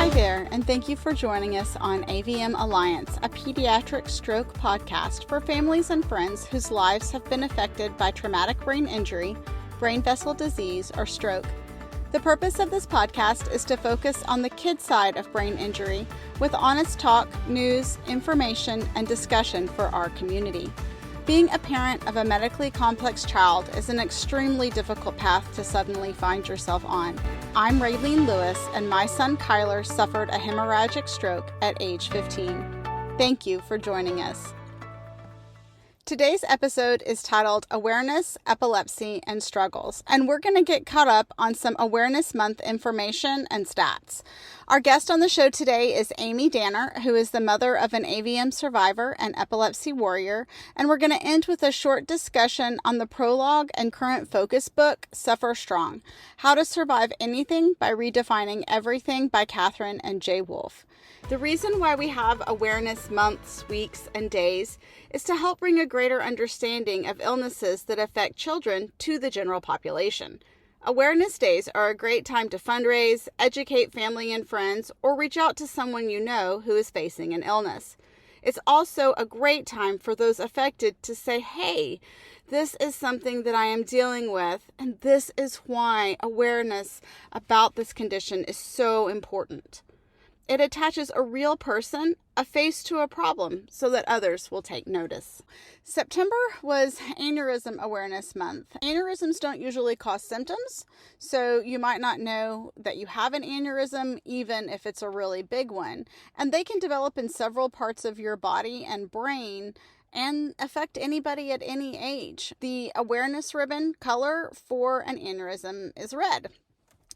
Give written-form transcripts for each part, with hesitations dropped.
Hi there, and thank you for joining us on AVM Alliance, a pediatric stroke podcast for families and friends whose lives have been affected by traumatic brain injury, brain vessel disease, or stroke. The purpose of this podcast is to focus on the kid side of brain injury with honest talk, news, information, and discussion for our community. Being a parent of a medically complex child is an extremely difficult path to suddenly find yourself on. I'm Raylene Lewis, and my son Kyler suffered a hemorrhagic stroke at age 15. Thank you for joining us. Today's episode is titled Awareness, Epilepsy, and Struggles, and we're going to get caught up on some Awareness Month information and stats. Our guest on the show today is Amy Danner, who is the mother of an AVM survivor and epilepsy warrior, and we're going to end with a short discussion on the prologue and current focus book, Suffer Strong: How to Survive Anything by Redefining Everything by Katherine and Jay Wolf. The reason why we have awareness months, weeks, and days is to help bring a greater understanding of illnesses that affect children to the general population. Awareness days are a great time to fundraise, educate family and friends, or reach out to someone you know who is facing an illness. It's also a great time for those affected to say, hey, this is something that I am dealing with, and this is why awareness about this condition is so important. It attaches a real person, a face to a problem, so that others will take notice. September was Aneurysm Awareness Month. Aneurysms don't usually cause symptoms, so you might not know that you have an aneurysm, even if it's a really big one. And they can develop in several parts of your body and brain and affect anybody at any age. The awareness ribbon color for an aneurysm is red.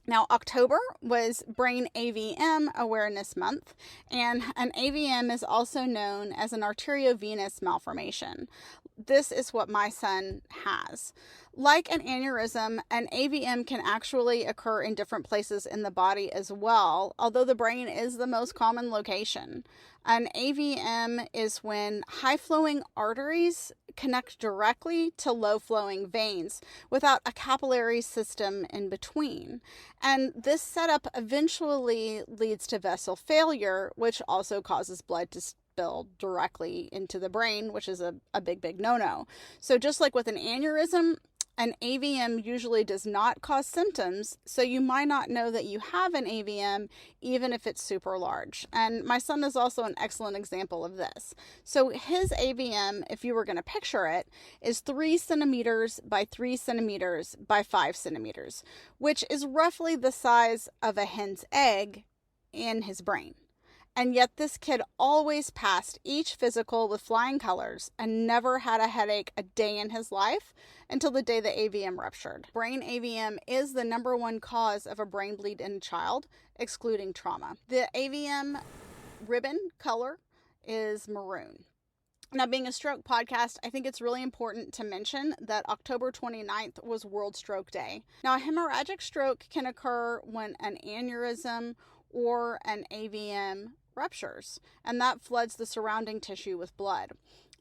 Now, October was Brain AVM Awareness Month, and an AVM is also known as an arteriovenous malformation. This is what my son has. Like an aneurysm, an AVM can actually occur in different places in the body as well, although the brain is the most common location. An AVM is when high-flowing arteries connect directly to low-flowing veins without a capillary system in between. And this setup eventually leads to vessel failure, which also causes blood to spill directly into the brain, which is a big no-no. So just like with an aneurysm, an AVM usually does not cause symptoms, so you might not know that you have an AVM even if it's super large. And my son is also an excellent example of this. So his AVM, if you were going to picture it, is 3 centimeters by 3 centimeters by 5 centimeters, which is roughly the size of a hen's egg in his brain. And yet this kid always passed each physical with flying colors and never had a headache a day in his life until the day the AVM ruptured. Brain AVM is the number one cause of a brain bleed in a child, excluding trauma. The AVM ribbon color is maroon. Now, being a stroke podcast, I think it's really important to mention that October 29th was World Stroke Day. Now, a hemorrhagic stroke can occur when an aneurysm or an AVM ruptures, and that floods the surrounding tissue with blood.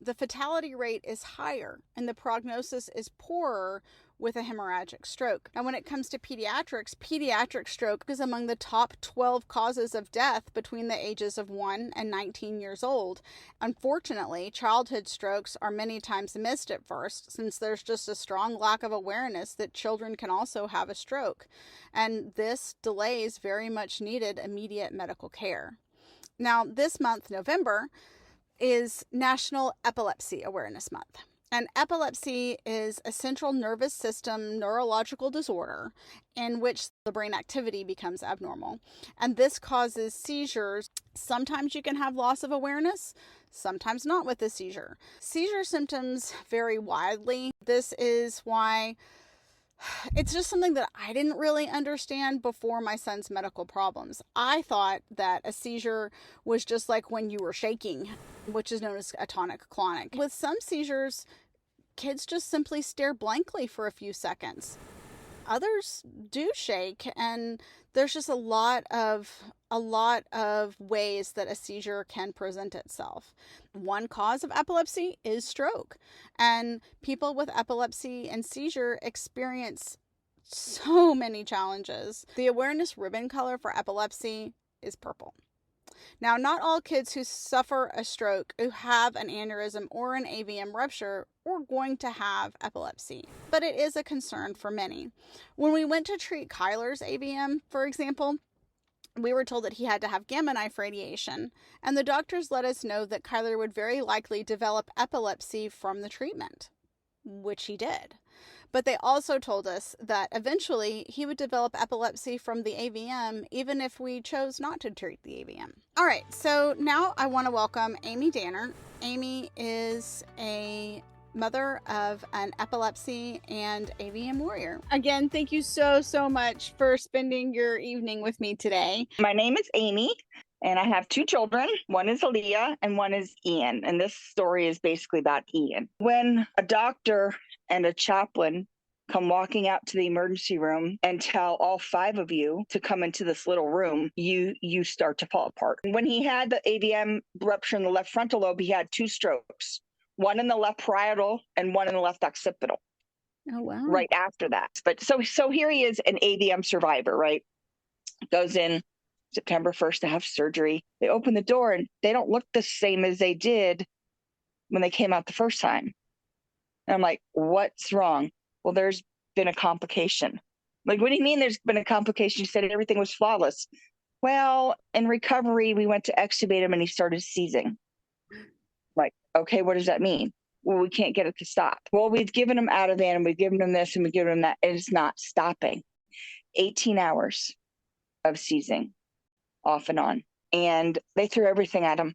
The fatality rate is higher, and the prognosis is poorer with a hemorrhagic stroke. Now, when it comes to pediatrics, pediatric stroke is among the top 12 causes of death between the ages of 1 and 19 years old. Unfortunately, childhood strokes are many times missed at first, since there's just a strong lack of awareness that children can also have a stroke. And this delays very much needed immediate medical care. Now, this month, November, is National Epilepsy Awareness Month. And epilepsy is a central nervous system neurological disorder in which the brain activity becomes abnormal. And this causes seizures. Sometimes you can have loss of awareness, sometimes not with a seizure. Seizure symptoms vary widely. This is why it's just something that I didn't really understand before my son's medical problems. I thought that a seizure was just like when you were shaking, which is known as a tonic-clonic. With some seizures, kids just simply stare blankly for a few seconds. Others do shake, and there's just a lot of ways that a seizure can present itself. One cause of epilepsy is stroke, and people with epilepsy and seizure experience so many challenges. The awareness ribbon color for epilepsy is purple. Now, not all kids who suffer a stroke, who have an aneurysm or an AVM rupture, are going to have epilepsy, but it is a concern for many. When we went to treat Kyler's AVM, for example, we were told that he had to have gamma knife radiation, and the doctors let us know that Kyler would very likely develop epilepsy from the treatment, which he did. But they also told us that eventually he would develop epilepsy from the AVM, even if we chose not to treat the AVM. All right, so now I want to welcome Amy Danner. Amy is a mother of an epilepsy and AVM warrior. Again, thank you so much for spending your evening with me today. My name is Amy, and I have 2 children. One is Aaliyah and one is Ian. And this story is basically about Ian. When a doctor and a chaplain come walking out to the emergency room and tell all 5 of you to come into this little room, you start to fall apart. When he had the AVM rupture in the left frontal lobe, he had 2 strokes. One in the left parietal and one in the left occipital. Oh, wow. Right after that. But so here he is, an AVM survivor, right? Goes in September 1st to have surgery. They open the door and they don't look the same as they did when they came out the first time. And I'm like, what's wrong? Well, there's been a complication. Like, what do you mean there's been a complication? You said everything was flawless. Well, in recovery, we went to extubate him and he started seizing. Like, okay, what does that mean? Well, we can't get it to stop. Well, we've given him Ativan and we've given him this and we've given him that, and it's not stopping. 18 hours of seizing off and on. And they threw everything at him.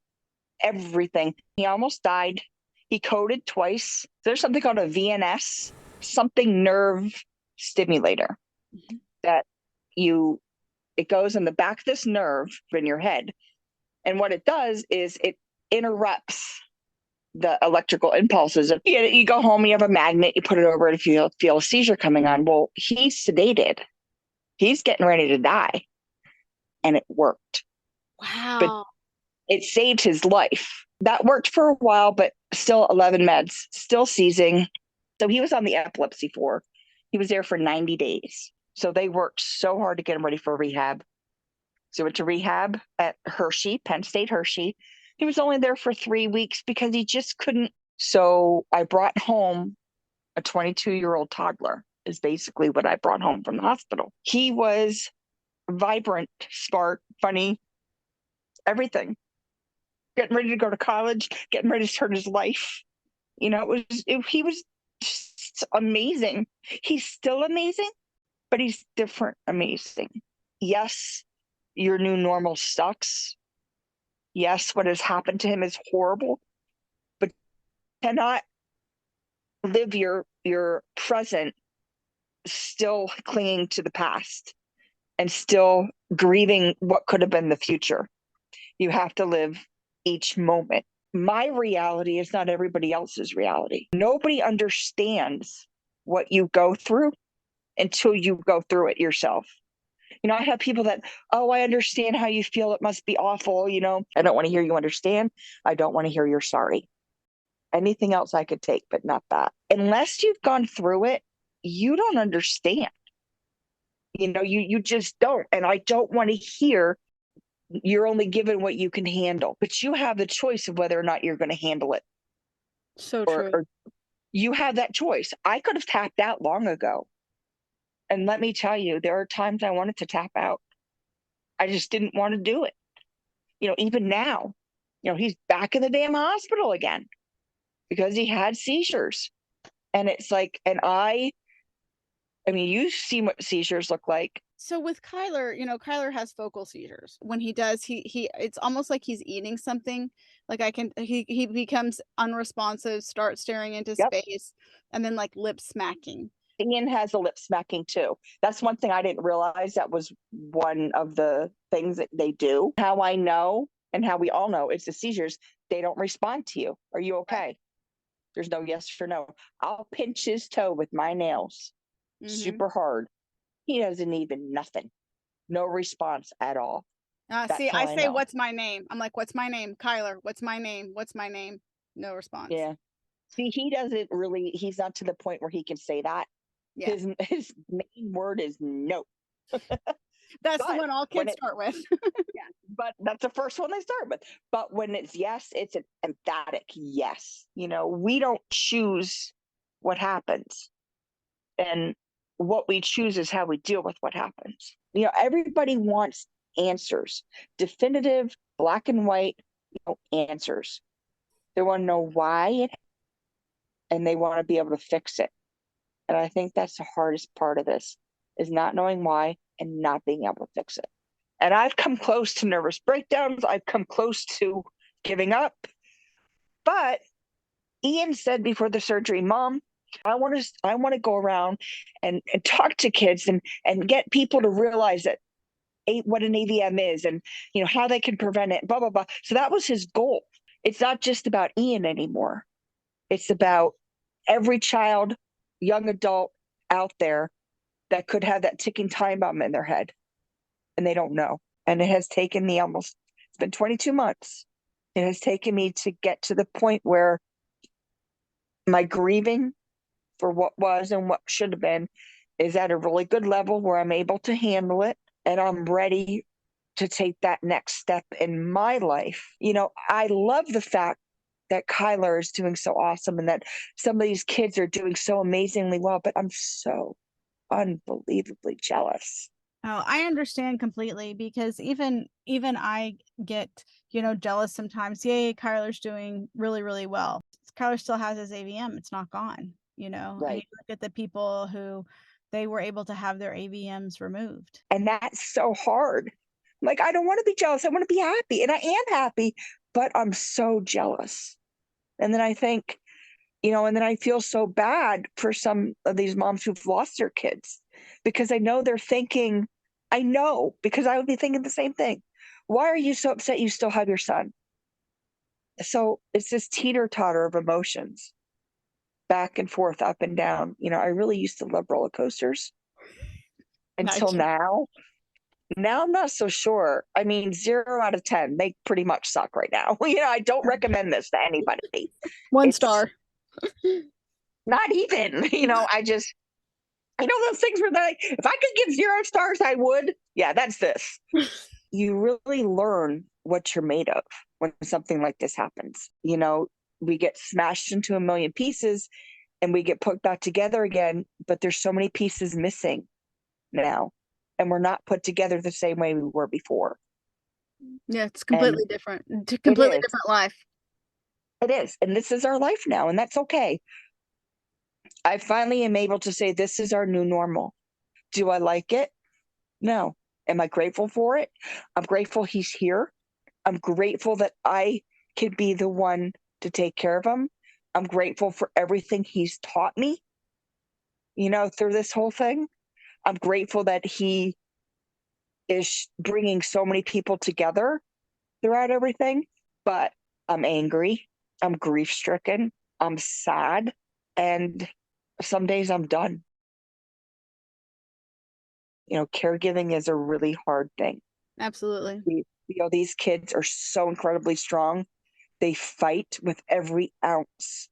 Everything. He almost died. He coded twice. There's something called a VNS, something nerve stimulator, that it goes in the back of this nerve in your head. And what it does is it interrupts the electrical impulses. You go home, you have a magnet, you put it over it if you feel a seizure coming on. Well, he's sedated. He's getting ready to die. And it worked. Wow. But it saved his life. That worked for a while, but still 11 meds, still seizing. So he was on the epilepsy floor. He was there for 90 days. So they worked so hard to get him ready for rehab. So he went to rehab at Hershey, Penn State Hershey. He was only there for 3 weeks because he just couldn't. So I brought home a 22-year-old toddler, is basically what I brought home from the hospital. He was vibrant, smart, funny, everything. Getting ready to go to college, getting ready to start his life. He was just amazing. He's still amazing, but he's different amazing. Yes, your new normal sucks. Yes, what has happened to him is horrible, but cannot live your present still clinging to the past and still grieving what could have been the future. You have to live each moment. My reality is not everybody else's reality. Nobody understands what you go through until you go through it yourself. I have people that, I understand how you feel. It must be awful. I don't want to hear you understand. I don't want to hear you're sorry. Anything else I could take, but not that. Unless you've gone through it, you don't understand. You just don't. And I don't want to hear you're only given what you can handle, but you have the choice of whether or not you're going to handle it. So true. Or you have that choice. I could have tapped out long ago. And let me tell you, there are times I wanted to tap out. I just didn't want to do it. Even now, he's back in the damn hospital again because he had seizures. And it's like, you've seen what seizures look like. So with Kyler, Kyler has focal seizures. When he does, he it's almost like he's eating something. Like he becomes unresponsive, starts staring into space, and then like lip smacking. Ian has a lip smacking too. That's one thing I didn't realize. That was one of the things that they do. How I know, and how we all know, it's the seizures. They don't respond to you. Are you okay? There's no yes or no. I'll pinch his toe with my nails super hard. He doesn't even nothing. No response at all. See, I say, what's my name? I'm like, what's my name? Kyler, what's my name? What's my name? No response. Yeah. See, he doesn't really, he's not to the point where he can say that. Yeah. His main word is no. That's the one all kids start with. Yeah. but that's the first one they start with. But when it's yes, it's an emphatic yes. We don't choose what happens, and what we choose is how we deal with what happens. Everybody wants answers, definitive, black and white, answers. They want to know why, and they want to be able to fix it. And I think that's the hardest part of this, is not knowing why and not being able to fix it. And I've come close to nervous breakdowns. I've come close to giving up. But Ian said before the surgery, Mom, I want to go around and talk to kids and get people to realize that what an AVM is, and how they can prevent it, blah, blah, blah. So that was his goal. It's not just about Ian anymore. It's about every child, young adult out there that could have that ticking time bomb in their head, and they don't know. And it has taken me it's been 22 months. It has taken me to get to the point where my grieving for what was and what should have been is at a really good level where I'm able to handle it, and I'm ready to take that next step in my life. I love the fact that Kyler is doing so awesome and that some of these kids are doing so amazingly well, but I'm so unbelievably jealous. Oh, I understand completely, because even I get, jealous sometimes. Yay, Kyler's doing really, really well. Kyler still has his AVM. It's not gone, Right. And you look at the people who they were able to have their AVMs removed. And that's so hard. Like, I don't want to be jealous. I want to be happy. And I am happy, but I'm so jealous. And then I think, and then I feel so bad for some of these moms who've lost their kids, because I know they're thinking, because I would be thinking the same thing. Why are you so upset you still have your son? So it's this teeter-totter of emotions, back and forth, up and down. I really used to love roller coasters until now. Now I'm not so sure. I mean, 0 out of 10, they pretty much suck right now. I don't recommend this to anybody. 1 star. Not even, I know those things where they're like, if I could give 0 stars, I would. Yeah, that's this. You really learn what you're made of when something like this happens. We get smashed into a million pieces and we get put back together again, but there's so many pieces missing now, and we're not put together the same way we were before. Yeah, it's completely different. Completely different life. It is. And this is our life now, and that's okay. I finally am able to say this is our new normal. Do I like it? No. Am I grateful for it? I'm grateful he's here. I'm grateful that I can be the one to take care of him. I'm grateful for everything he's taught me, through this whole thing. I'm grateful that he is bringing so many people together throughout everything. But I'm angry. I'm grief-stricken. I'm sad. And some days I'm done. Caregiving is a really hard thing. Absolutely. These kids are so incredibly strong. They fight with every ounce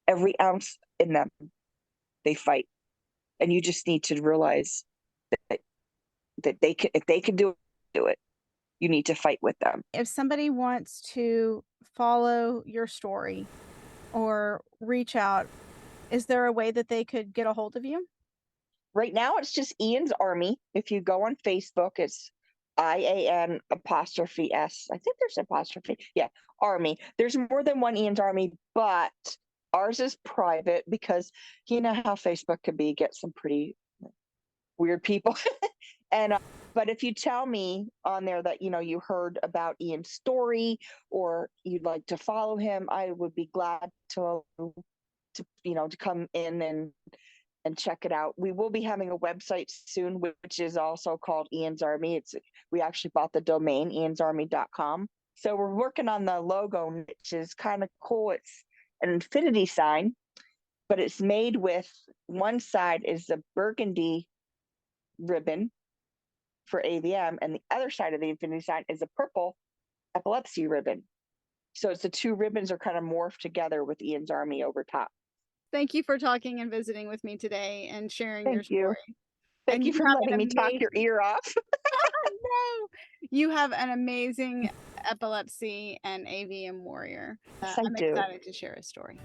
in them. They fight. And you just need to realize that they can, if they can do it, you need to fight with them. If somebody wants to follow your story or reach out, is there a way that they could get a hold of you? Right now, it's just Ian's Army. If you go on Facebook, it's IAN apostrophe S. I think there's apostrophe. Yeah, Army. There's more than one Ian's Army, but ours is private because you know how Facebook could be, get some pretty weird people. And but if you tell me on there that you heard about Ian's story or you'd like to follow him, I would be glad to come in and check it out. We will be having a website soon, which is also called Ian's Army. We actually bought the domain iansarmy.com. So we're working on the logo, which is kind of cool. It's an infinity sign, but it's made with one side is the burgundy ribbon for AVM, and the other side of the infinity sign is a purple epilepsy ribbon. So it's the two ribbons are kind of morphed together with Ian's Army over top. Thank you for talking and visiting with me today and sharing your story. Thank you for letting me talk your ear off. No, You have an amazing epilepsy and AVM warrior. Yes, I I'm do. excited to share a story.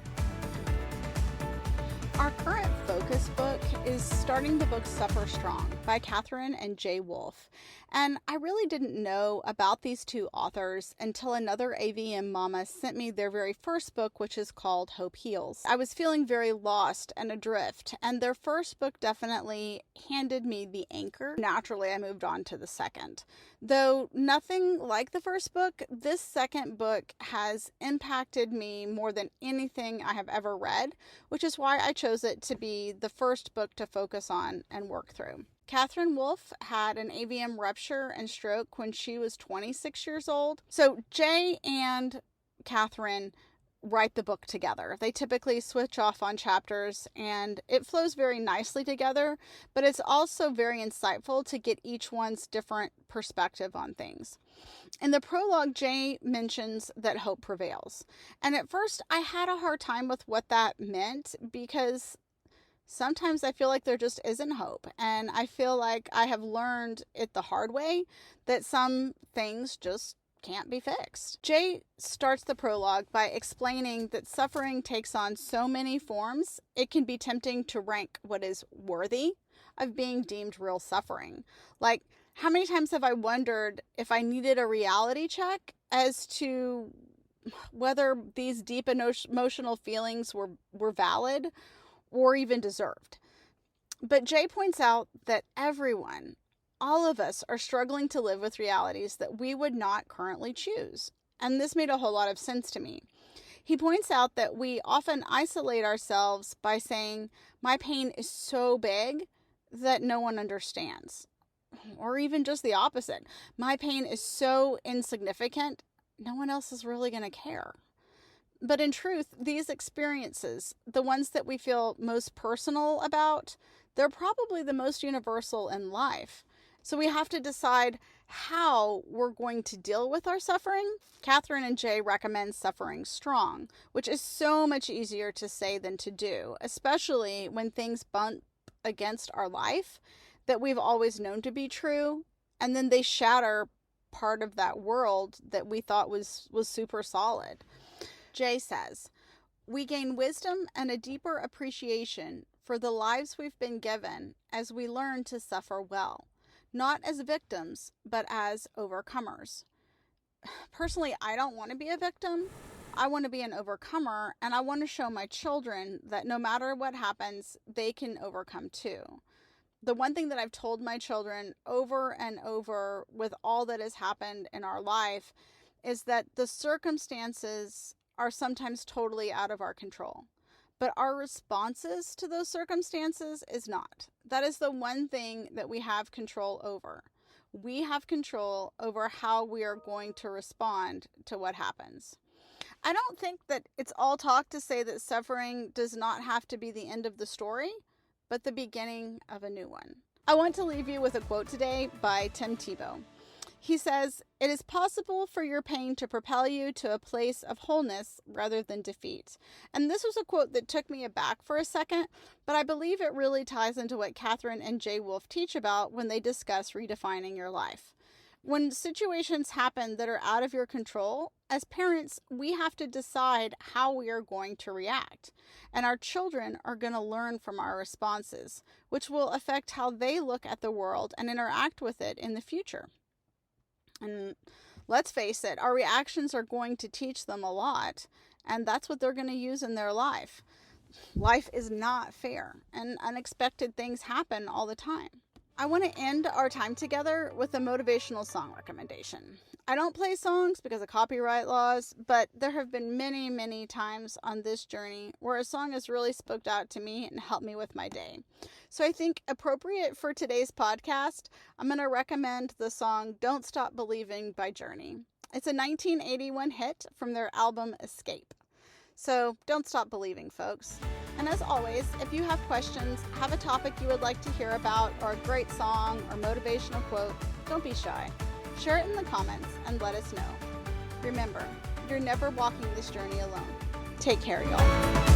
Our current focus book is starting the book Suffer Strong by Katherine and Jay Wolf. And I really didn't know about these two authors until another AVM mama sent me their very first book, which is called Hope Heals. I was feeling very lost and adrift, and their first book definitely handed me the anchor. Naturally, I moved on to the second. Though nothing like the first book, this second book has impacted me more than anything I have ever read, which is why I chose it to be the first book to focus on and work through. Katherine Wolf had an AVM rupture and stroke when she was 26 years old. So Jay and Katherine write the book together. They typically switch off on chapters and it flows very nicely together, but it's also very insightful to get each one's different perspective on things. In the prologue, Jay mentions that hope prevails. And at first I had a hard time with what that meant because sometimes I feel like there just isn't hope. And I feel like I have learned it the hard way that some things just can't be fixed. Jay starts the prologue by explaining that suffering takes on so many forms, it can be tempting to rank what is worthy of being deemed real suffering. Like, how many times have I wondered if I needed a reality check as to whether these deep emotional feelings were valid or even deserved. But Jay points out that everyone, all of us, are struggling to live with realities that we would not currently choose. And this made a whole lot of sense to me. He points out that we often isolate ourselves by saying, my pain is so big that no one understands. Or even just the opposite. My pain is so insignificant, no one else is really going to care. But in truth, these experiences, the ones that we feel most personal about, they're probably the most universal in life. So we have to decide how we're going to deal with our suffering. Katherine and Jay recommend suffering strong, which is so much easier to say than to do, especially when things bump against our life that we've always known to be true, and then they shatter part of that world that we thought was super solid. Jay says, we gain wisdom and a deeper appreciation for the lives we've been given as we learn to suffer well, not as victims, but as overcomers. Personally, I don't want to be a victim. I want to be an overcomer, and I want to show my children that no matter what happens, they can overcome too. The one thing that I've told my children over and over with all that has happened in our life is that the circumstances are sometimes totally out of our control. But our responses to those circumstances is not. That is the one thing that we have control over. We have control over how we are going to respond to what happens. I don't think that it's all talk to say that suffering does not have to be the end of the story, but the beginning of a new one. I want to leave you with a quote today by Tim Tebow. He says, "It is possible for your pain to propel you to a place of wholeness rather than defeat." And this was a quote that took me aback for a second, but I believe it really ties into what Katherine and Jay Wolf teach about when they discuss redefining your life. When situations happen that are out of your control, as parents, we have to decide how we are going to react. And our children are going to learn from our responses, which will affect how they look at the world and interact with it in the future. And let's face it, our reactions are going to teach them a lot, and that's what they're going to use in their life. Life is not fair, and unexpected things happen all the time. I want to end our time together with a motivational song recommendation. I don't play songs because of copyright laws, but there have been many, many times on this journey where a song has really spoke out to me and helped me with my day. So I think appropriate for today's podcast, I'm going to recommend the song Don't Stop Believing by Journey. It's a 1981 hit from their album Escape. So don't stop believing, folks. And as always, if you have questions, have a topic you would like to hear about, or a great song or motivational quote, don't be shy. Share it in the comments and let us know. Remember, you're never walking this journey alone. Take care, y'all.